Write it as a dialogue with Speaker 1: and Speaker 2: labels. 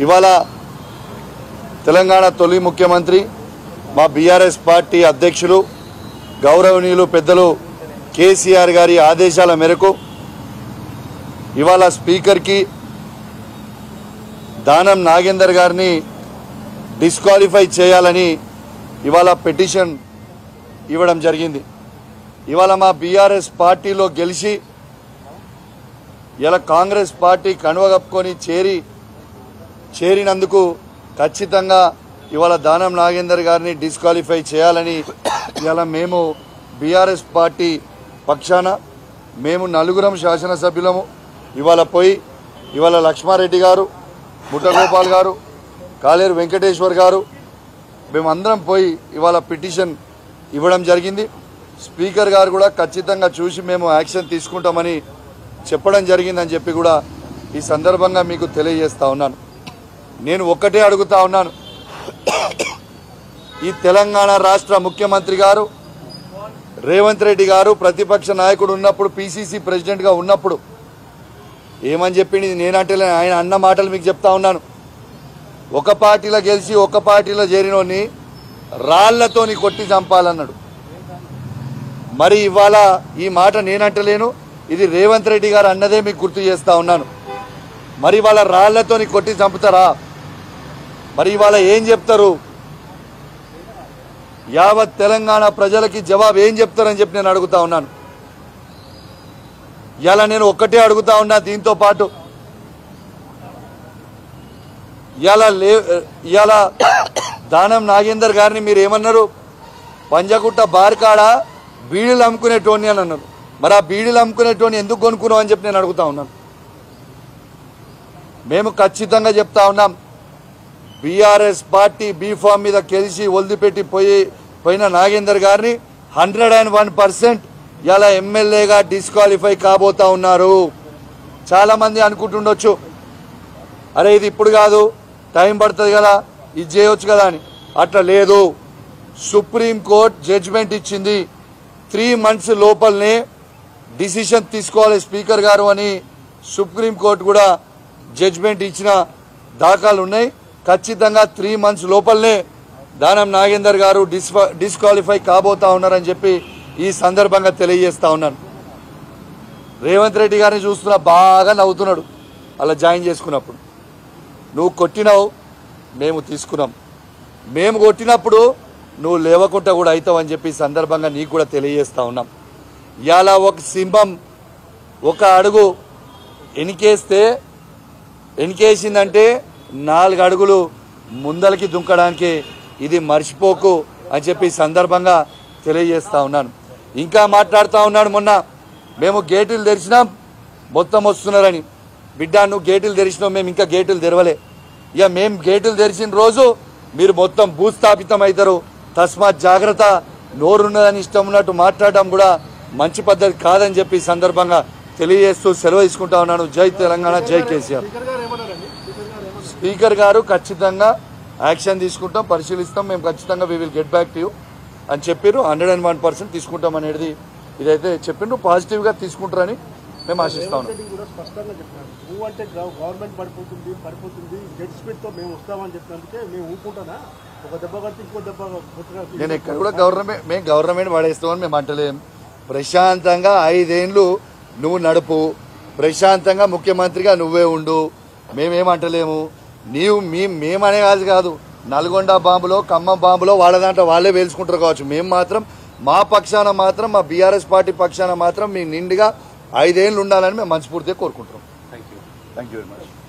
Speaker 1: ఇవాళ తెలంగాణ తొలి ముఖ్యమంత్రి మా బీఆర్ఎస్ పార్టీ అధ్యక్షులు గౌరవనీయులు పెద్దలు కేసీఆర్ గారి ఆదేశాల మేరకు ఇవాళ స్పీకర్కి దానం నాగేందర్ గారిని డిస్క్వాలిఫై చేయాలని ఇవాళ పిటిషన్ ఇవ్వడం జరిగింది. ఇవాళ మా బీఆర్ఎస్ పార్టీలో గెలిచి ఇలా కాంగ్రెస్ పార్టీ కనువగప్పుకొని చేరినందుకు ఖచ్చితంగా ఇవాళ దానం నాగేందర్ గారిని డిస్క్వాలిఫై చేయాలని ఇలా మేము బీఆర్ఎస్ పార్టీ పక్షాన మేము నలుగురం శాసనసభ్యులము ఇవాళ పోయి ఇవాళ లక్ష్మారెడ్డి గారు, ముఠగోపాల్ గారు, కాలేరు వెంకటేశ్వర్ గారు మేమందరం పోయి ఇవాళ పిటిషన్ ఇవ్వడం జరిగింది. స్పీకర్ గారు కూడా ఖచ్చితంగా చూసి మేము యాక్షన్ తీసుకుంటామని చెప్పడం జరిగిందని చెప్పి కూడా ఈ సందర్భంగా మీకు తెలియజేస్తా ఉన్నాను. నేను ఒక్కటే అడుగుతా ఉన్నాను, ఈ తెలంగాణ రాష్ట్ర ముఖ్యమంత్రి గారు రేవంత్ రెడ్డి గారు ప్రతిపక్ష నాయకుడు ఉన్నప్పుడు, పిసిసి ప్రెసిడెంట్గా ఉన్నప్పుడు ఏమని చెప్పింది నేనంటే ఆయన అన్న మాటలు మీకు చెప్తా ఉన్నాను. ఒక పార్టీలో గెలిచి ఒక పార్టీలో చేరినోని రాళ్లతోని కొట్టి చంపాలన్నాడు. మరి ఇవాళ ఈ మాట నేనంటలేను, ఇది రేవంత్ రెడ్డి గారు అన్నదే మీకు గుర్తు చేస్తా ఉన్నాను. మరి ఇవాళ రాళ్లతోని కొట్టి చంపుతారా? మరి ఇవాళ ఏం చెప్తారు? యావత్ తెలంగాణ ప్రజలకి జవాబు ఏం చెప్తారని చెప్పి నేను అడుగుతా ఉన్నాను. ఇలా నేను ఒక్కటే అడుగుతా ఉన్నా, దీంతో పాటు ఇవాళ దానం నాగేందర్ గారిని మీరు ఏమన్నారు? పంజగుట్ట బార్కాడ బీడీలు అమ్ముకునేటోని అని అన్నారు. మరి ఆ బీడీలు అమ్ముకునేటోని ఎందుకు కొనుక్కున్నావు అని చెప్పి నేను అడుగుతా ఉన్నాను. మేము ఖచ్చితంగా చెప్తా ఉన్నాం, బీఆర్ఎస్ పార్టీ బీఫామ్ మీద గెలిచి వదిలిపెట్టి పోయిన నాగేందర్ గారిని 101% ఇలా ఎమ్మెల్యేగా డిస్క్వాలిఫై కాబోతా ఉన్నారు. చాలామంది అనుకుంటుండొచ్చు, అరే ఇది ఇప్పుడు కాదు, టైం పడుతుంది కదా, ఇది చేయవచ్చు కదా అని. అట్లా లేదు. సుప్రీంకోర్టు జడ్జిమెంట్ ఇచ్చింది, 3 months లోపలనే డిసిషన్ తీసుకోవాలి స్పీకర్ గారు అని సుప్రీంకోర్టు కూడా జడ్జిమెంట్ ఇచ్చిన దాఖలు ఉన్నాయి. ఖచ్చితంగా 3 months లోపలనే దానం నాగేందర్ గారు డిస్క్వాలిఫై కాబోతా ఉన్నారని చెప్పి ఈ సందర్భంగా తెలియజేస్తా ఉన్నాను. రేవంత్ రెడ్డి గారిని చూస్తున్నా బాగా నవ్వుతున్నాడు. అలా జాయిన్ చేసుకున్నప్పుడు నువ్వు కొట్టినావు, మేము తీసుకున్నాం, మేము కొట్టినప్పుడు నువ్వు లేవకుండా కూడా అవుతావని చెప్పి ఈ సందర్భంగా నీకు కూడా తెలియజేస్తా ఉన్నాం. ఇవాళ ఒక సింహం ఒక అడుగు ఎనికేసిందంటే 4 అడుగులు ముందలకి దుంకడానికి ఇది మర్చిపోకు అని చెప్పి ఈ సందర్భంగా తెలియజేస్తా ఉన్నాను. ఇంకా మాట్లాడుతూ ఉన్నాడు, మొన్న మేము గేటులు తెరిచినాం మొత్తం వస్తున్నారని. బిడ్డ నువ్వు గేటులు తెరిచినావు, మేము ఇంకా గేటులు తెరవలే. ఇక మేము గేటులు తెరిచిన రోజు మీరు మొత్తం భూస్థాపితం అవుతారు, తస్మాత్ జాగ్రత్త. నోరున్నదని ఇష్టం ఉన్నట్టు మాట్లాడడం కూడా మంచి పద్ధతి కాదని చెప్పి ఈ సందర్భంగా తెలియజేస్తూ సెలవు తీసుకుంటా ఉన్నాను. జై తెలంగాణ, జై కేసీఆర్. స్పీకర్ గారు ఖచ్చితంగా యాక్షన్ తీసుకుంటాం, పరిశీలిస్తాం, మేము ఖచ్చితంగా we will get back to you అని చెప్పారు. 101% తీసుకుంటాం అనేది ఇదైతే చెప్పిండ్రు. పాజిటివ్గా తీసుకుంటారని మేము ఆశిస్తా ఉన్నాం. నేను ఎక్కడ కూడా గవర్నమెంట్ పడేస్తామని మేము అంటలేం. ప్రశాంతంగా 5 ఏళ్ళు నువ్వు నడుపు, ప్రశాంతంగా ముఖ్యమంత్రిగా నువ్వే ఉండు, మేమేమంటలేము. మేమనే కాదు, నల్గొండ బాంబులో, ఖమ్మం బాంబులో వాళ్ళ దాంట్లో వాళ్ళే వేల్చుకుంటారు కావచ్చు. మేము మాత్రం మా పక్షాన మాత్రం, మా బీఆర్ఎస్ పార్టీ పక్షాన మాత్రం మీ నిండుగా 5 ఏళ్ళు ఉండాలని మేము మనస్ఫూర్తిగా కోరుకుంటున్నాం. Thank you very much.